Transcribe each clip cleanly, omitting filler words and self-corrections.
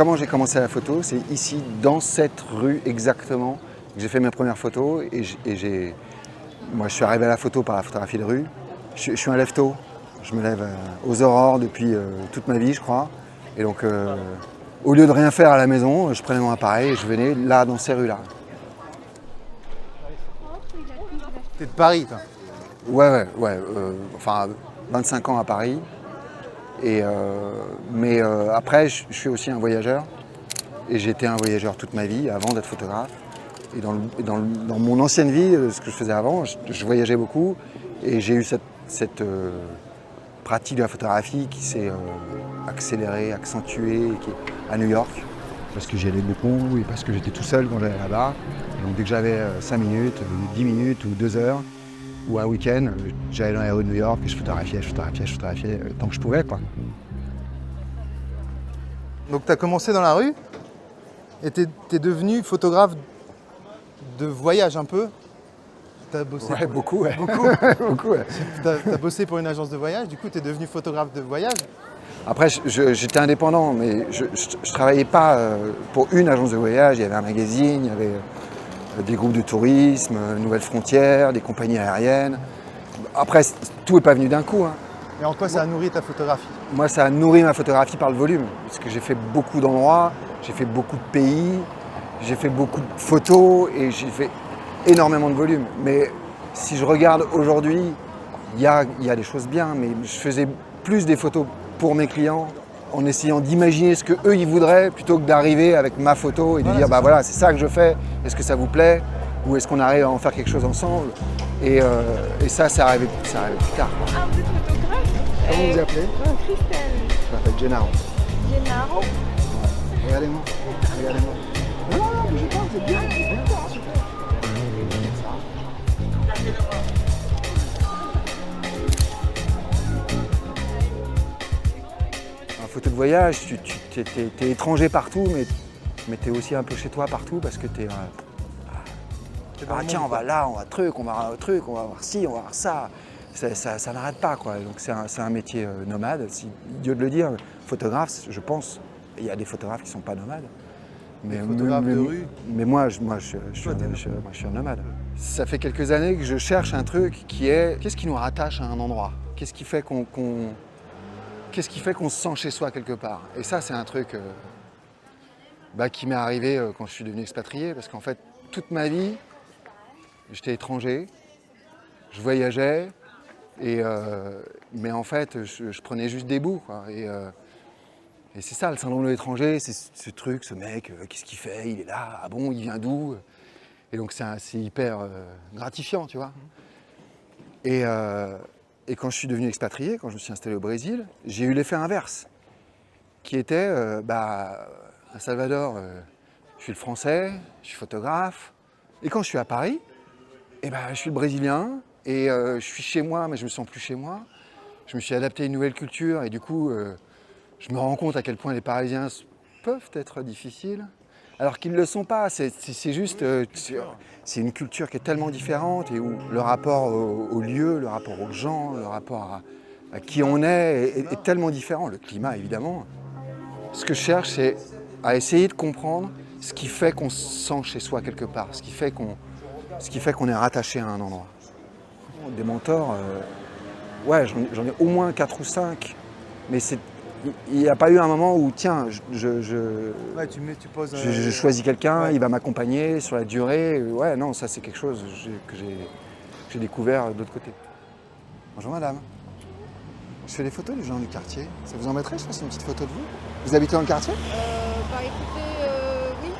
comment j'ai commencé la photo, c'est ici, dans cette rue exactement, que j'ai fait mes premières photos. Moi, je suis arrivé à la photo par la photographie de rue. Je suis un lève-tôt. Je me lève aux aurores depuis toute ma vie, je crois. Et donc, au lieu de rien faire à la maison, je prenais mon appareil et je venais là, dans ces rues-là. T'es de Paris, toi? Ouais. Enfin, 25 ans à Paris. Mais après, je suis aussi un voyageur. Et j'ai été un voyageur toute ma vie, avant d'être photographe. Et dans mon ancienne vie, ce que je faisais avant, je voyageais beaucoup. Et j'ai eu cette pratique de la photographie qui s'est accélérée, accentuée à New York. Parce que j'y allais beaucoup et parce que j'étais tout seul quand j'allais là-bas. Et donc dès que j'avais 5 minutes, 10 minutes ou 2 heures, ou un week-end, j'allais dans les rues de New York et je photographiais tant que je pouvais, quoi. Donc tu as commencé dans la rue et tu es devenu photographe de voyage un peu. T'as bossé Ouais, beaucoup, ouais. Beaucoup. Beaucoup, ouais. T'as bossé pour une agence de voyage, du coup tu es devenu photographe de voyage. Après, j'étais indépendant, mais je ne travaillais pas pour une agence de voyage. Il y avait un magazine, il y avait des groupes de tourisme, Nouvelles Frontières, des compagnies aériennes. Après, tout n'est pas venu d'un coup, hein. Et en quoi ça a nourri ta photographie? Moi, ça a nourri ma photographie par le volume, parce que j'ai fait beaucoup d'endroits, j'ai fait beaucoup de pays, j'ai fait beaucoup de photos et j'ai fait énormément de volume. Mais si je regarde aujourd'hui, il y a des choses bien, mais je faisais plus des photos pour mes clients en essayant d'imaginer ce qu'eux ils voudraient plutôt que d'arriver avec ma photo et de dire bah voilà, c'est ça que je fais, est-ce que ça vous plaît ou est-ce qu'on arrive à en faire quelque chose ensemble et ça arrivé plus tard. Ah, vous êtes photographe? Comment vous vous appelez? Christelle. Je m'appelle Gennaro. Gennaro. Regardez-moi. Non, bougez pas, vous êtes bien, super. En photo de voyage, tu es étranger partout, mais tu es aussi un peu chez toi partout parce que tu es... tiens, on va là, on va on va voir ci, on va voir ça. Ça n'arrête pas, quoi. Donc c'est un métier nomade. C'est idiot de le dire, photographe, je pense, il y a des photographes qui ne sont pas nomades. Mais photographe de rue. Mais moi, je suis un nomade. Ça fait quelques années que je cherche un truc qui est... Qu'est-ce qui nous rattache à un endroit? Qu'est-ce qui fait qu'on se sent chez soi quelque part? Et ça, c'est un truc qui m'est arrivé quand je suis devenu expatrié. Parce qu'en fait, toute ma vie, j'étais étranger, je voyageais, mais en fait, je prenais juste des bouts, quoi. Et c'est ça, le syndrome de l'étranger, c'est ce truc, ce mec, qu'est-ce qu'il fait? Il est là, ah bon, il vient d'où? Et donc c'est hyper gratifiant, tu vois. Et quand je suis devenu expatrié, quand je me suis installé au Brésil, j'ai eu l'effet inverse, qui était, à Salvador, je suis le français, je suis photographe, et quand je suis à Paris, je suis le brésilien, et je suis chez moi, mais je me sens plus chez moi. Je me suis adapté à une nouvelle culture, et du coup, je me rends compte à quel point les Parisiens peuvent être difficiles, alors qu'ils ne le sont pas. C'est juste, c'est une culture qui est tellement différente, et où le rapport au lieu, le rapport aux gens, le rapport à qui on est tellement différent. Le climat, évidemment. Ce que je cherche, c'est à essayer de comprendre ce qui fait qu'on se sent chez soi quelque part, ce qui fait qu'on est rattaché à un endroit. Des mentors, ouais, j'en ai au moins 4 ou 5, mais il n'y a pas eu un moment où, tiens, Ouais, tu poses, je choisis quelqu'un, ouais. il va m'accompagner sur la durée. Ouais, non, ça c'est quelque chose que j'ai découvert de l'autre côté. Bonjour madame. Je fais des photos des gens du quartier. Ça vous embêterait que je fasse une petite photo de vous? Vous habitez dans le quartier? Écoutez, oui.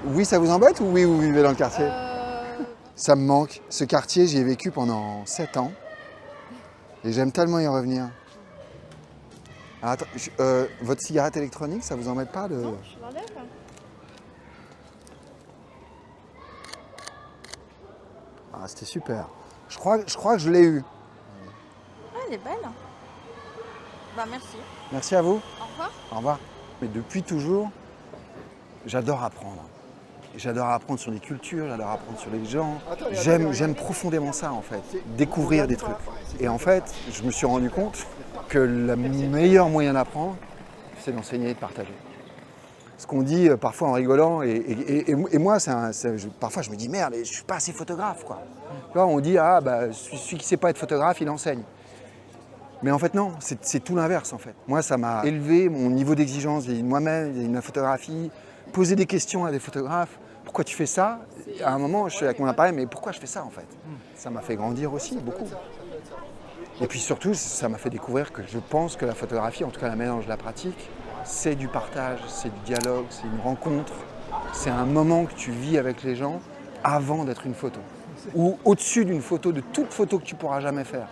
Oui, ça vous embête ou oui, vous vivez dans le quartier? Ça me manque. Ce quartier, j'y ai vécu pendant 7 ans. Et j'aime tellement y revenir. Alors, attends, votre cigarette électronique, ça vous embête pas de... Non, je l'enlève. Ah, c'était super. Je crois que je l'ai eu. Ah, elle est belle. Bah, merci. Merci à vous. Au revoir. Au revoir. Mais depuis toujours, j'adore apprendre. J'adore apprendre sur les cultures, j'adore apprendre sur les gens. J'aime profondément ça, en fait, découvrir des trucs. Et en fait, je me suis rendu compte que le meilleur moyen d'apprendre, c'est d'enseigner et de partager. ce qu'on dit parfois en rigolant. Et moi, parfois, je me dis, merde, je suis pas assez photographe, quoi. Tu vois, on dit, ah, bah, celui qui sait pas être photographe, il enseigne. Mais en fait, non, c'est tout l'inverse, en fait. Moi, ça m'a élevé mon niveau d'exigence vis-à-vis de moi-même, vis-à-vis de ma photographie, poser des questions à des photographes. Pourquoi tu fais ça? À un moment, je suis avec mon appareil, mais pourquoi je fais ça, en fait? Ça m'a fait grandir aussi, beaucoup. Et puis surtout, ça m'a fait découvrir que je pense que la photographie, en tout cas la manière dont je la pratique, c'est du partage, c'est du dialogue, c'est une rencontre. C'est un moment que tu vis avec les gens avant d'être une photo. Ou au-dessus d'une photo, de toute photo que tu pourras jamais faire.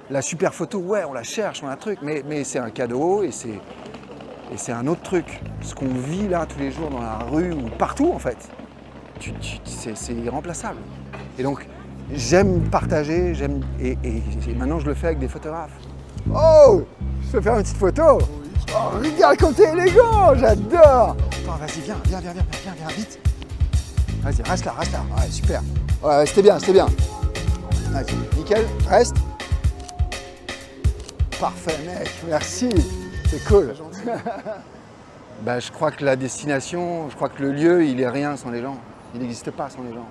La super photo, ouais, on la cherche, on a un truc, mais c'est un cadeau et c'est un autre truc. Ce qu'on vit là tous les jours dans la rue ou partout en fait, c'est irremplaçable. Et donc, j'aime partager, et maintenant je le fais avec des photographes. Oh, je peux faire une petite photo? Oh, regarde comme t'es élégant, j'adore. Attends, vas-y, viens, vite. Vas-y, reste là. Ouais, super. Ouais, c'était bien. Vas-y, nickel, reste. Parfait, mec, merci. C'est cool. Bah, je crois que la destination, je crois que le lieu, il est rien sans les gens. Il n'existe pas sans les gens.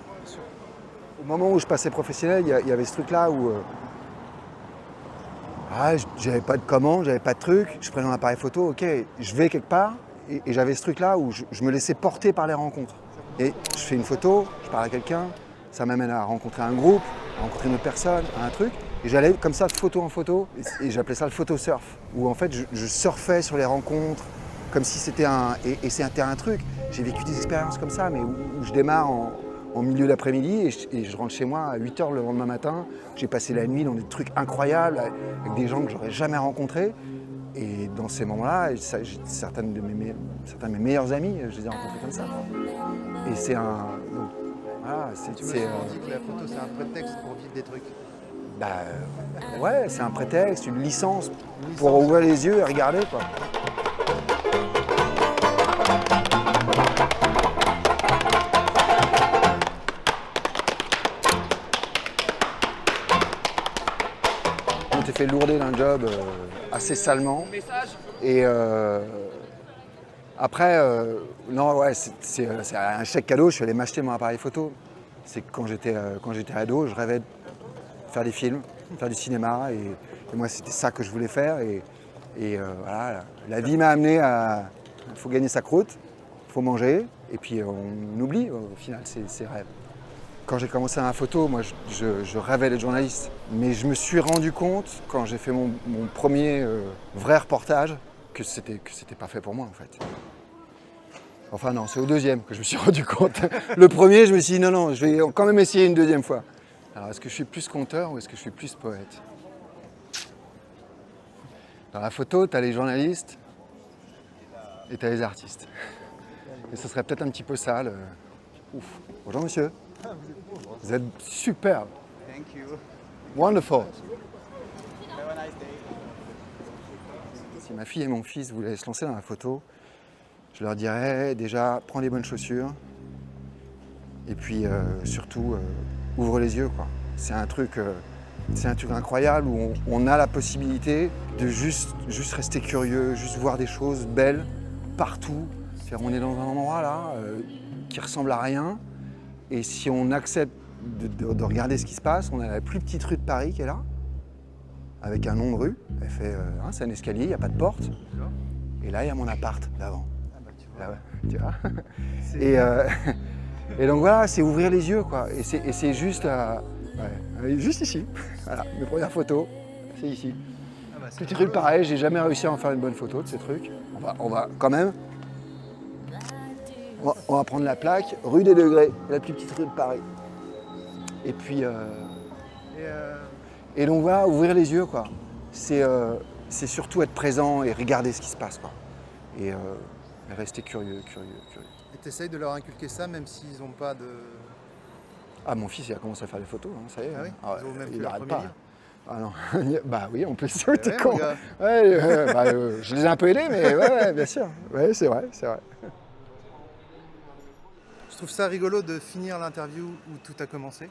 Au moment où je passais professionnel, il y avait ce truc-là où j'avais pas de commande, j'avais pas de truc, je prenais un appareil photo, ok, je vais quelque part, et j'avais ce truc-là où je me laissais porter par les rencontres. Et je fais une photo, je parle à quelqu'un, ça m'amène à rencontrer un groupe, à rencontrer une autre personne, à un truc, et j'allais comme ça de photo en photo, et j'appelais ça le photosurf, où en fait je surfais sur les rencontres, comme si c'était c'était un truc. J'ai vécu des expériences comme ça, mais où je démarre en milieu d'après-midi et je rentre chez moi à 8h le lendemain matin. J'ai passé la nuit dans des trucs incroyables avec des gens que j'aurais jamais rencontrés. Et dans ces moments-là, certains de mes meilleurs amis, je les ai rencontrés comme ça. Et c'est un... Donc, voilà, Tu me dis que la photo, c'est un prétexte pour vivre des trucs. Ouais, c'est un prétexte, une licence pour ouvrir les yeux et regarder, quoi. On t'est fait lourder d'un job assez salement. Et après, non, ouais, c'est un chèque cadeau. Je suis allé m'acheter mon appareil photo. C'est que quand j'étais ado, je rêvais de faire des films, faire du cinéma. Et moi, c'était ça que je voulais faire. Et voilà, la vie m'a amené à... Il faut gagner sa croûte, il faut manger. Et puis on oublie au final ses rêves. Quand j'ai commencé la photo, moi, je rêvais d'être journaliste. Mais je me suis rendu compte, quand j'ai fait mon premier vrai reportage, que c'était pas fait pour moi, en fait. Enfin non, c'est au deuxième que je me suis rendu compte. Le premier, je me suis dit non, je vais quand même essayer une deuxième fois. Alors, est-ce que je suis plus conteur ou est-ce que je suis plus poète? Dans la photo, tu as les journalistes et tu as les artistes. Et ce serait peut-être un petit peu ça. Ouf. Bonjour monsieur. Vous êtes superbe. Thank you. Wonderful. Have a nice day. Si ma fille et mon fils voulaient se lancer dans la photo, je leur dirais déjà, prends les bonnes chaussures. Et puis surtout, ouvre les yeux, quoi. C'est un truc incroyable où on a la possibilité de juste rester curieux, juste voir des choses belles partout. C'est-à-dire, on est dans un endroit là qui ressemble à rien. Et si on accepte de regarder ce qui se passe, on a la plus petite rue de Paris qui est là, avec un nom de rue. Elle fait, c'est un escalier, il n'y a pas de porte. Et là, il y a mon appart d'avant. Ah bah, tu vois. Là, ouais, tu vois. Et donc voilà, c'est ouvrir les yeux, quoi. Et c'est juste, juste ici. Voilà, mes premières photos, c'est ici. Ah bah, c'est Petite rue pareil, j'ai jamais réussi à en faire une bonne photo de ces trucs. On va quand même. On va prendre la plaque, rue des Degrés, la plus petite rue de Paris. Et puis. Et donc voilà, ouvrir les yeux, quoi. C'est surtout être présent et regarder ce qui se passe, quoi. Et rester curieux. Et t'essayes de leur inculquer ça, même s'ils n'ont pas de... Ah, mon fils, il a commencé à faire des photos, hein, ça y est. Ah oui, Ah ouais, ils ont même fait il leur n'arrête premier pas. livre. Ah non, bah oui, on peut se t'es Ouais, con. mon gars. Ouais, je les ai un peu aidés, mais ouais, bien sûr. Ouais, c'est vrai. Je trouve ça rigolo de finir l'interview où tout a commencé.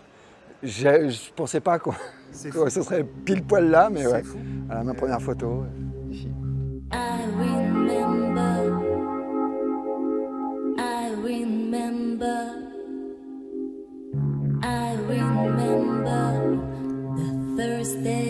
Je pensais pas que C'est ce fou. serait pile poil là, mais C'est ouais. fou. Voilà, ma première photo, ici. I remember I remember the Thursday